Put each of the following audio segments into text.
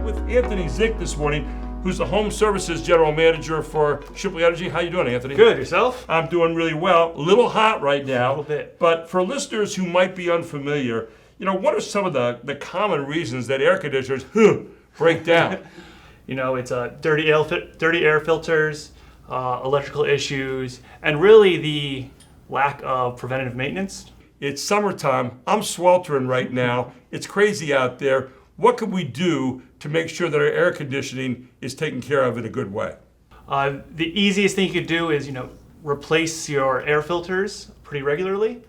with Anthony Zic this morning, who's the Home Services General Manager for Shipley Energy. How you doing, Anthony? Good. Yourself? I'm doing really well. A little hot right now. A little bit. But for listeners who might be unfamiliar, what are some of the common reasons that air conditioners break down? It's dirty air filters, electrical issues, and really the lack of preventative maintenance. It's summertime. I'm sweltering right now. It's crazy out there. What can we do to make sure that our air conditioning is taken care of in a good way? The easiest thing you could do is, replace your air filters pretty regularly.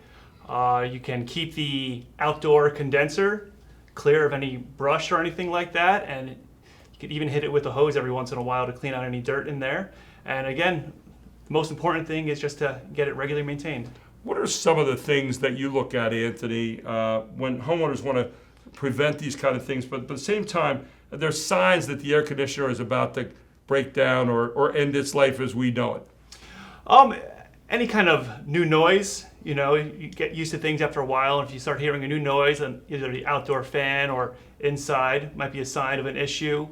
You can keep the outdoor condenser clear of any brush or anything like that, and you could even hit it with a hose every once in a while to clean out any dirt in there. And again, the most important thing is just to get it regularly maintained. What are some of the things that you look at, Anthony, when homeowners want to prevent these kind of things, but at the same time, there's signs that the air conditioner is about to break down or end its life as we know it? Any kind of new noise, you get used to things after a while. If you start hearing a new noise on either the outdoor fan or inside, might be a sign of an issue,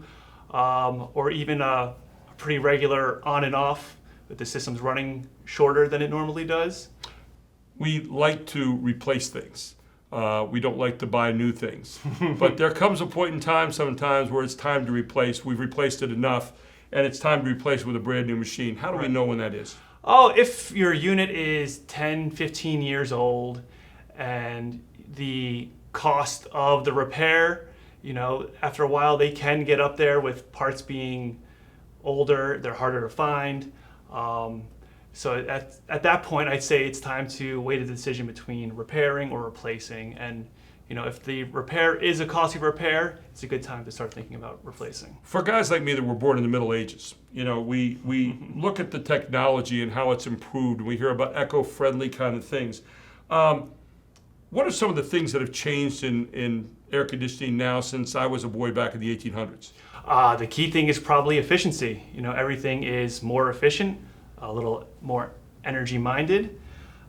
or even a pretty regular on and off, but the system's running shorter than it normally does. We like to replace things. We don't like to buy new things. But there comes a point in time sometimes where it's time to replace. We've replaced it enough, and it's time to replace it with a brand new machine. How do we know when that is? If your unit is 10, 15 years old and the cost of the repair, after a while they can get up there with parts being older, they're harder to find. So at that point, I'd say it's time to weigh the decision between repairing or replacing. And if the repair is a costly repair, it's a good time to start thinking about replacing. For guys like me that were born in the Middle Ages, we look at the technology and how it's improved. We hear about eco-friendly kind of things. What are some of the things that have changed in air conditioning now since I was a boy back in the 1800s? The key thing is probably efficiency. Everything is more efficient, a little more energy minded,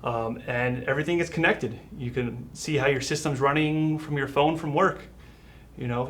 and everything is connected. You can see how your system's running from your phone from work,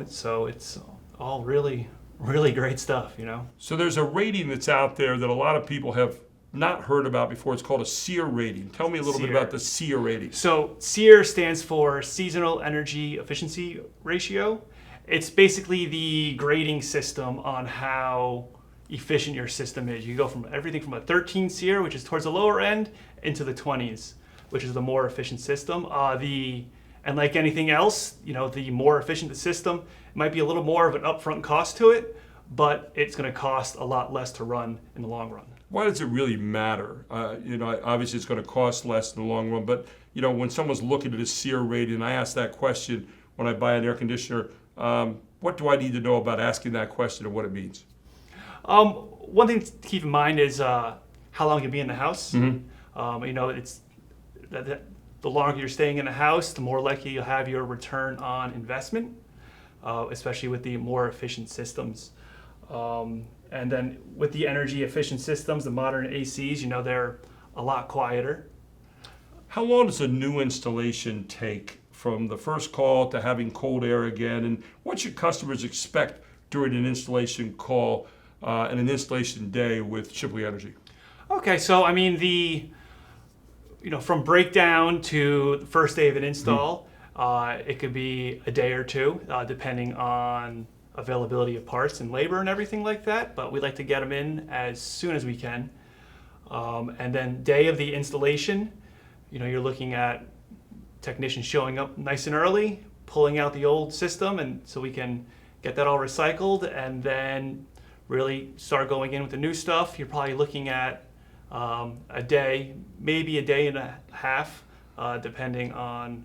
so it's all really, really great stuff, So there's a rating that's out there that a lot of people have not heard about before. It's called a SEER rating. Tell me a little bit about the SEER rating. So SEER stands for Seasonal Energy Efficiency Ratio. It's basically the grading system on how efficient your system is. You go from everything from a 13 SEER, which is towards the lower end, into the 20s, which is the more efficient system. And like anything else, the more efficient the system, it might be a little more of an upfront cost to it, but it's going to cost a lot less to run in the long run. Why does it really matter? Obviously it's going to cost less in the long run, but when someone's looking at a SEER rating, I ask that question when I buy an air conditioner, what do I need to know about asking that question and what it means? One thing to keep in mind is how long you'll be in the house. Mm-hmm. It's the longer you're staying in the house, the more likely you'll have your return on investment, especially with the more efficient systems. And then with the energy efficient systems, the modern ACs, they're a lot quieter. How long does a new installation take from the first call to having cold air again? And what should customers expect during an installation call and an installation day with Shipley Energy? Okay, so from breakdown to the first day of an install, it could be a day or two, depending on availability of parts and labor and everything like that, but we like to get them in as soon as we can. And then day of the installation, you're looking at technicians showing up nice and early, pulling out the old system, and so we can get that all recycled and then really start going in with the new stuff. You're probably looking at a day, maybe a day and a half, depending on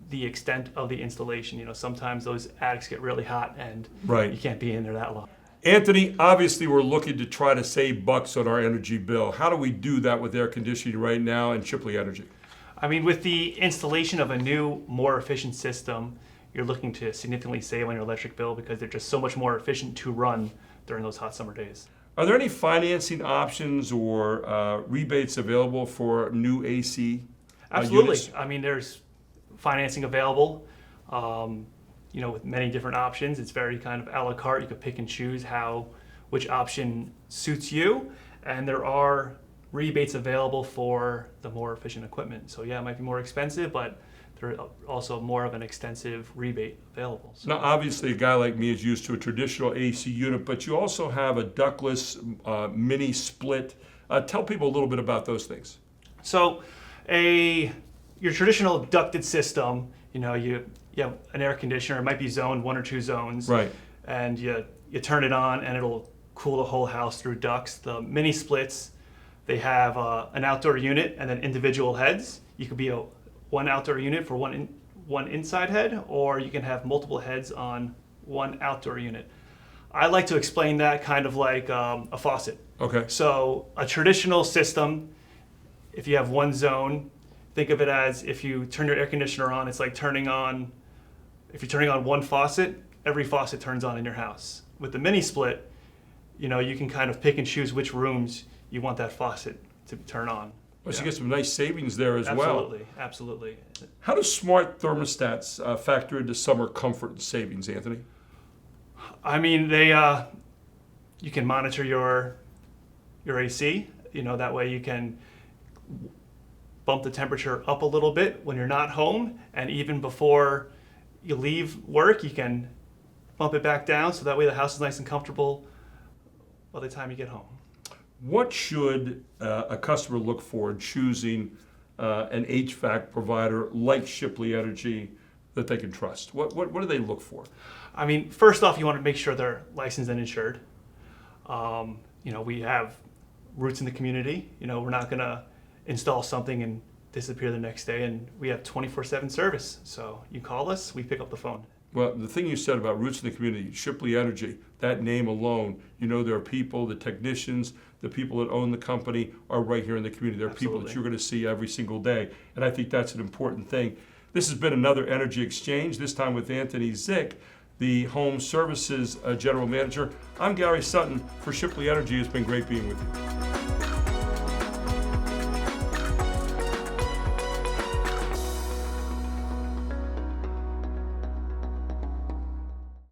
the extent of the installation. Sometimes those attics get really hot and you can't be in there that long. Anthony, obviously we're looking to try to save bucks on our energy bill. How do we do that with air conditioning right now in Shipley Energy? With the installation of a new, more efficient system, you're looking to significantly save on your electric bill because they're just so much more efficient to run during those hot summer days. Are there any financing options or rebates available for new AC Absolutely. units? There's financing available. with many different options. It's very kind of a la carte. You could pick and choose which option suits you, and there are rebates available for the more efficient equipment. So yeah, it might be more expensive, but there's also more of an extensive rebate available. So. Now, obviously, a guy like me is used to a traditional AC unit, but you also have a ductless mini split. Tell people a little bit about those things. So, your traditional ducted system, you have an air conditioner. It might be zoned 1 or 2 zones, Right. And you turn it on, and it'll cool the whole house through ducts. The mini splits, they have an outdoor unit and then individual heads. You could be one outdoor unit for one inside head, or you can have multiple heads on one outdoor unit. I like to explain that kind of like a faucet. Okay. So a traditional system, if you have one zone, think of it as if you turn your air conditioner on, it's like if you're turning on one faucet, every faucet turns on in your house. With the mini split, you can kind of pick and choose which rooms you want that faucet to turn on. Well, so you get some nice savings there as well. Absolutely. How do smart thermostats factor into summer comfort and savings, Anthony? I mean, you can monitor your AC. That way you can bump the temperature up a little bit when you're not home, and even before you leave work, you can bump it back down, so that way the house is nice and comfortable by the time you get home. What should a customer look for in choosing an HVAC provider like Shipley Energy that they can trust? What do they look for? I mean, first off, you want to make sure they're licensed and insured. We have roots in the community. We're not going to install something and disappear the next day, and we have 24/7 service. So you call us, we pick up the phone. Well, the thing you said about roots in the community, Shipley Energy, that name alone, there are people, the technicians, the people that own the company are right here in the community. There are people that you're going to see every single day, and I think that's an important thing. This has been another Energy Exchange, this time with Anthony Zic, the Home Services General Manager. I'm Gary Sutton for Shipley Energy. It's been great being with you.